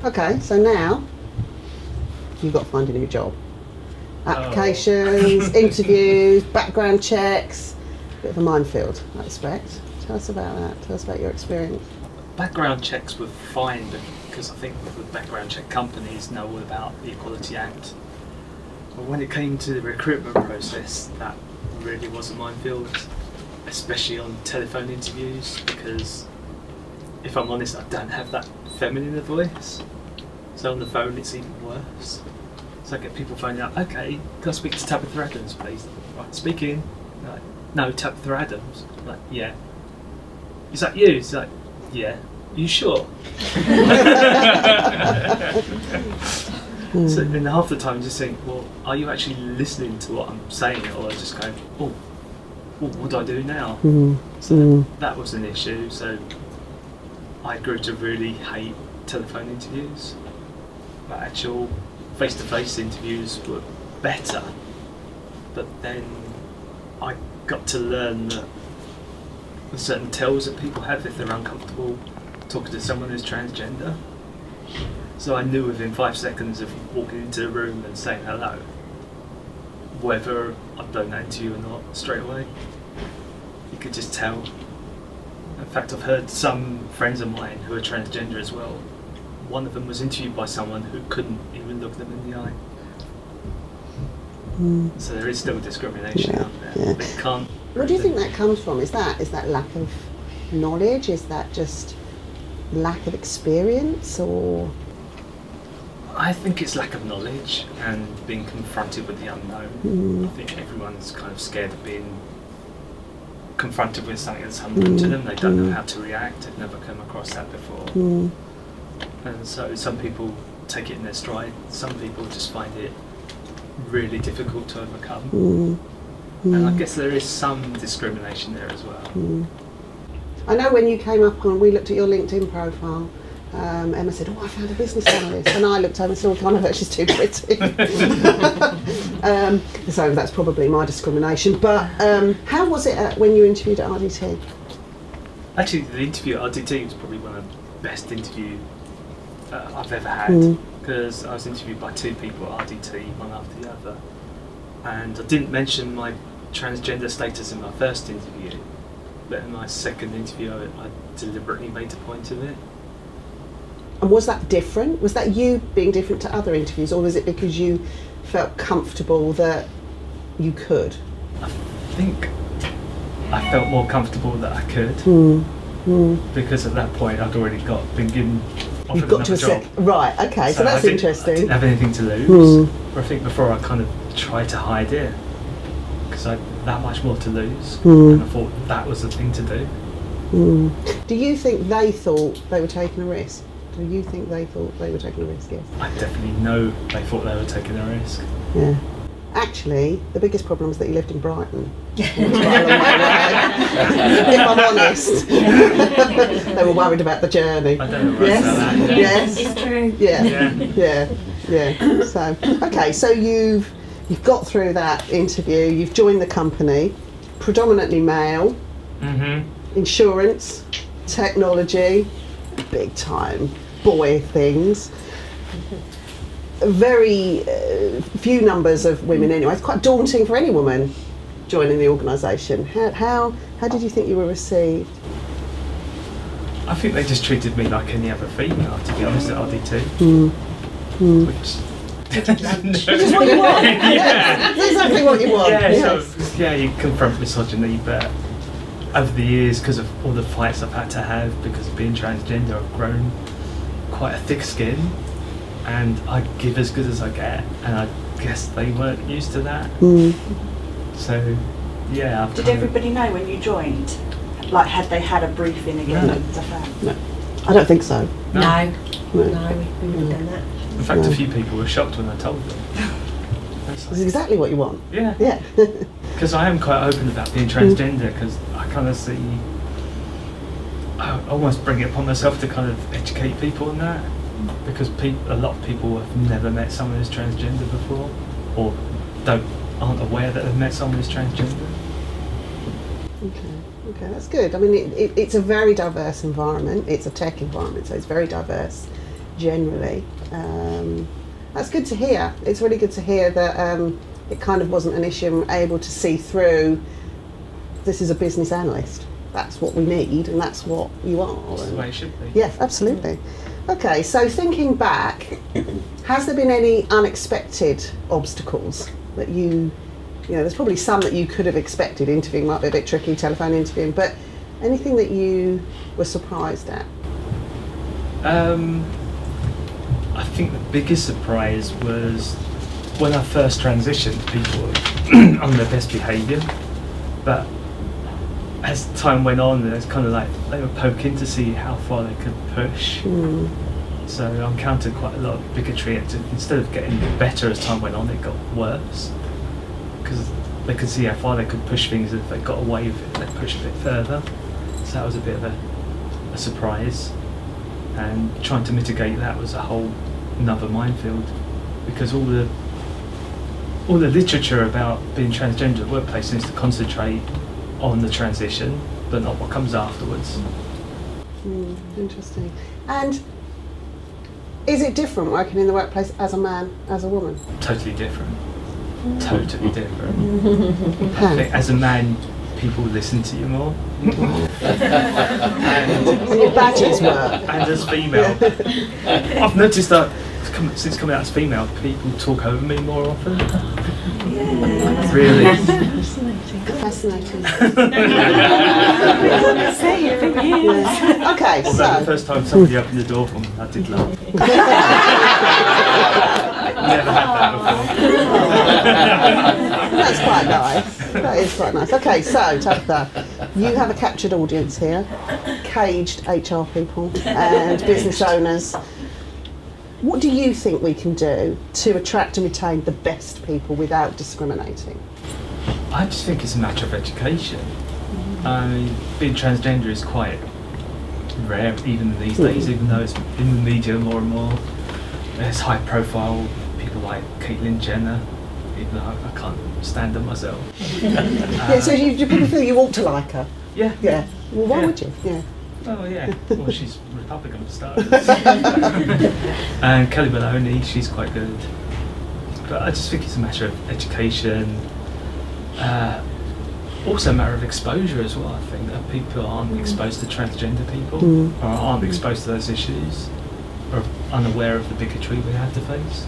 Okay, so now you've got to find a new job. Applications, interviews, background checks, bit of a minefield, I expect. Tell us about that. Tell us about your experience. Background checks were fine because I think the background check companies know all about the Equality Act. But when it came to the recruitment process, that really was a minefield, especially on telephone interviews, because if I'm honest, I don't have that feminine voice. So on the phone, it's even worse. So I get people phoning up, okay, can I speak to Tabitha Adams, please? Right, speaking. Like, no, Tabitha Adams. Like, yeah. Is that you? It's like, yeah. Are you sure? So then half the time I'm just saying, well, are you actually listening to what I'm saying, or just going, oh, what do I do now? So that was an issue. So I grew to really hate telephone interviews. But actual face-to-face interviews were better. But then I got to learn that there's certain tells that people have if they're uncomfortable talking to someone who's transgender. So I knew within 5 seconds of walking into the room and saying hello, whether I'd done that interview or not, straight away. You could just tell. In fact, I've heard some friends of mine who are transgender as well. One of them was interviewed by someone who couldn't even look them in the eye. So there is still discrimination out there. Yeah. But you can't. What do you think that comes from? Is that lack of knowledge? Is that just lack of experience, or? I think it's lack of knowledge and being confronted with the unknown. I think everyone's kind of scared of being confronted with something that's unknown to them. They don't know how to react. They've never come across that before. And so some people take it in their stride. Some people just find it really difficult to overcome. And I guess there is some discrimination there as well. I know when you came up and we looked at your LinkedIn profile, Emma said, oh, I found a business analyst. And I looked over and said, oh, kind of, she's too pretty. So that's probably my discrimination. But how was it when you interviewed at RDT? Actually, the interview at RDT was probably one of the best interviews I've ever had, because I was interviewed by 2 people at RDT, one after the other. And I didn't mention my transgender status in my first interview, but in my second interview I deliberately made a point of it. And was that different? Was that you being different to other interviews, or was it because you felt comfortable that you could? I think I felt more comfortable that I could, because at that point I'd already been given offered You've got another to job. Right, okay, so that's interesting. I didn't have anything to lose. But I think before I kind of tried to hide it, because I had that much more to lose, and I thought that was the thing to do. Do you think they thought they were taking a risk? Do you think they thought they were taking a risk, yes? I definitely know they thought they were taking a risk. Yeah. Actually, the biggest problem was that you lived in Brighton. It was quite a long way away. If I'm honest. They were worried about the journey. I don't know about that. Yes. It's true. Yeah. So, okay, so you've got through that interview, you've joined the company, predominantly male, insurance, technology, big time boy things. Very few numbers of women anyway. It's quite daunting for any woman joining the organisation. How did you think you were received? I think they just treated me like any other female, to be honest, at RDT. Which is what you want. Yeah. That's exactly what you want. Yeah, you confront misogyny, but over the years, because of all the fights I've had to have because of being transgender, I've grown quite a thick skin, and I give as good as I get, and I guess they weren't used to that. So, yeah. Did everybody know when you joined? Like, had they had a briefing again? No. I don't think so. No, we would have done that. In fact, a few people were shocked when I told them. This is exactly what you want. Yeah. Because I am quite open about being transgender, because I kind of see, I almost bring it upon myself to kind of educate people on that, because a lot of people have never met someone who's transgender before, or aren't aware that they've met someone who's transgender. Okay, that's good. I mean, it's a very diverse environment. It's a tech environment, so it's very diverse. generally. That's good to hear. It's really good to hear that it kind of wasn't an issue and able to see through, this is a business analyst. That's what we need and that's what you are. That's the way it should be. Yeah, absolutely. Okay, so thinking back, has there been any unexpected obstacles that you know, there's probably some that you could have expected. Interviewing might be a bit tricky, telephone interviewing, but anything that you were surprised at? I think the biggest surprise was when I first transitioned, people were on their best behaviour, but as time went on, it's kind of like they were poking to see how far they could push. So I encountered quite a lot of bigotry, and instead of getting better as time went on, it got worse, because they could see how far they could push things, and if they got away with it, they'd push a bit further. So that was a bit of a surprise, and trying to mitigate that was a whole another minefield, because all the literature about being transgender at the workplace needs to concentrate on the transition, but not what comes afterwards. Interesting. And is it different working in the workplace as a man, as a woman? Totally different. Totally different. I think as a man, people listen to you more. And your badges were. And as female, I've noticed that since coming out as female, people talk over me more often. Yeah. Really. Fascinating. Say it for years. Yeah. Okay, Although so the first time somebody opened the door for me, I did laugh. Never had that before. that's quite nice. That is quite nice. Okay, so Tabitha, you have a captured audience here, caged HR people and business owners. What do you think we can do to attract and retain the best people without discriminating? I just think it's a matter of education. Being transgender is quite rare even these days, even though it's in the media more and more. There's high profile people like Caitlyn Jenner, even though I can't stand her myself. Yeah, so you people feel you ought to like her? Yeah. Yeah. Well, why Yeah. would you? Yeah. Oh yeah, well she's Republican for starters. And Kelly Maloney, she's quite good. But I just think it's a matter of education. Also a matter of exposure as well. I think that people aren't exposed to transgender people, or aren't exposed to those issues, or unaware of the bigotry we have to face.